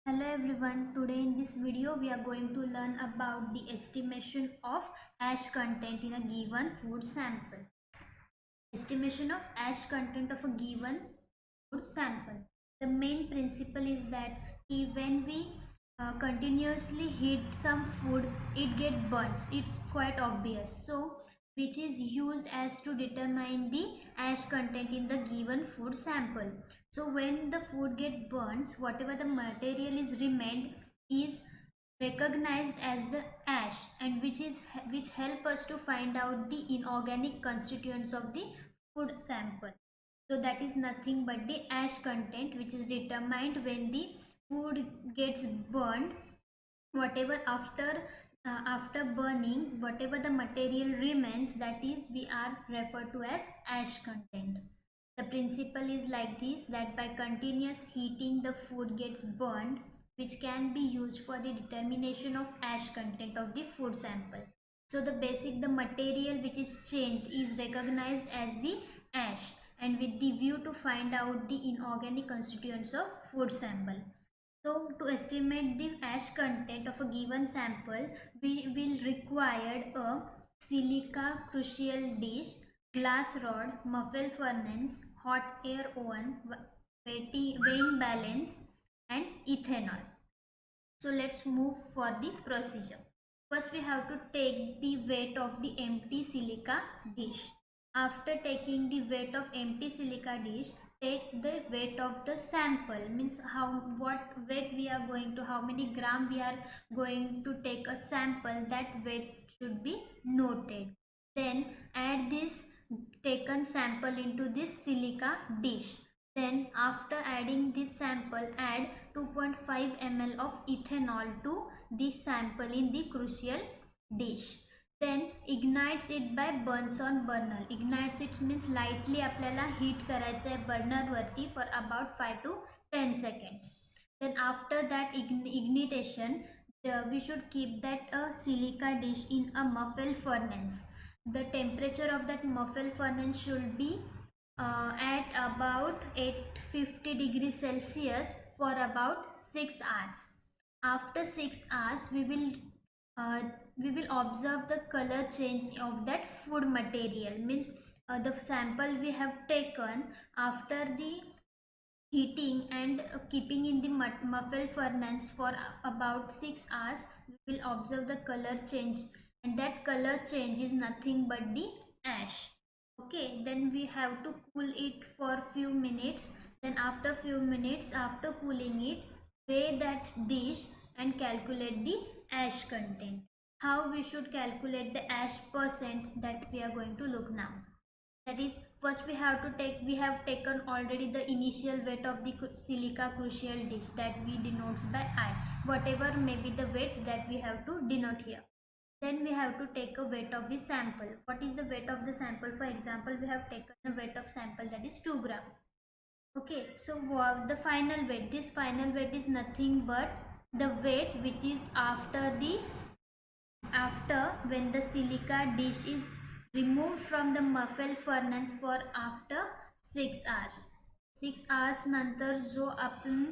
Hello everyone, today in this video we are going to learn about the estimation of ash content in a given food sample. Estimation of ash content of a given food sample. The main principle is that when we continuously heat some food, it get burns. It's quite obvious. So, which is used as to determine the ash content in the given food sample. So, when the food get burns, whatever the material is remained is recognized as the ash, and which help us to find out the inorganic constituents of the food sample. So that is nothing but the ash content, which is determined when the food gets burned. Whatever after burning, whatever the material remains, that is we are referred to as ash content. The principle is like this, that by continuous heating the food gets burned, which can be used for the determination of ash content of the food sample. So the material which is changed is recognized as the ash, and with the view to find out the inorganic constituents of food sample. So to estimate the ash content of a given sample, we will require a silica crucial dish, glass rod, muffle furnace, hot air oven, weighing balance, and ethanol. So let's move for the procedure. First we have to take the weight of the empty silica dish. After taking the weight of empty silica dish, take the weight of the sample, means what weight we are going to, how many gram we are going to take a sample, that weight should be noted. Then add this taken sample into this silica dish. Then after adding this sample, add 2.5 ml of ethanol to the sample in the crucial dish. Then ignites it by burns on burner. Ignites it means lightly आपल्याला heat करायचं आहे burner वरती for about 5 to 10 seconds. Then after that ignition, we should keep that silica dish in a muffle furnace. The temperature of that muffle furnace should be at about 850 degrees Celsius for about 6 hours. After 6 hours, we will observe the color change of that food material. Means the sample we have taken after the heating and keeping in the muffle furnace for about 6 hours, we will observe the color change, and that color change is nothing but the ash. Okay, then we have to cool it for few minutes. Then after few minutes, after cooling it, weigh that dish and calculate the ash content. How we should calculate the ash percent, that we are going to look now. That is, first we have taken already the initial weight of the silica crucial dish, that we denotes by I. Whatever may be the weight, that we have to denote here. Then we have to take a weight of the sample. What is the weight of the sample? For example, we have taken a weight of sample, that is 2 gram. Okay, so the final weight, this final weight is nothing but the weight which is after when the silica dish is removed from the muffle furnace for after 6 hours. 6 hours नंतर जो आपण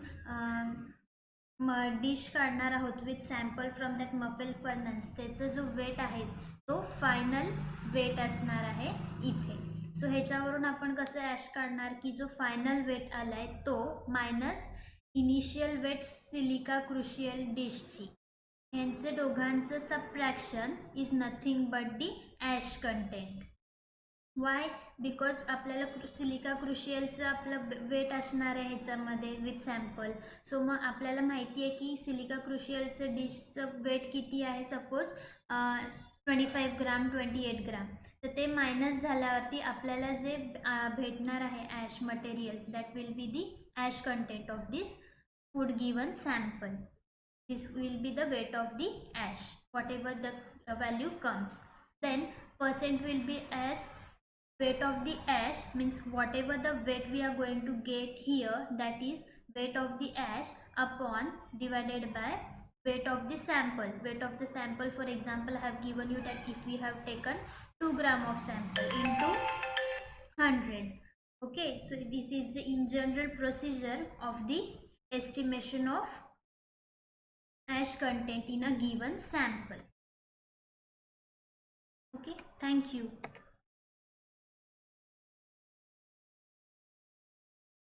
dish काढणार आहोत with sample from that मफेल फर्नन्स, त्याचा जो wait आहे तो final wait असणार आहे इथे. सो ह्याच्यावरून आपण कसं ॲश काढणार की जो फायनल वेट आलाय तो minus initial weight silica crucible डिशची, यांचे दोघांचं subtraction is nothing but the ash content. Why? Because आपल्याला सिलिका क्रुशियलचं आपलं वेट असणार आहे ह्याच्यामध्ये विथ सॅम्पल. सो मग आपल्याला माहिती आहे की सिलिका क्रुशियलचं डिशचं वेट किती आहे, सपोज 25 ग्राम 28 ग्राम. तर ते मायनस झाल्यावरती आपल्याला जे भेटणार आहे ash material, that will be the ash content of this food given sample. This will be the weight of the ash, whatever the value comes. Then percent will be as weight of the ash, means whatever the weight we are going to get here, that is weight of the ash upon divided by weight of the sample. Weight of the sample, for example, I have given you that if we have taken 2 gram of sample into 100. Okay, so this is the in general procedure of the estimation of ash content in a given sample. Okay, thank you.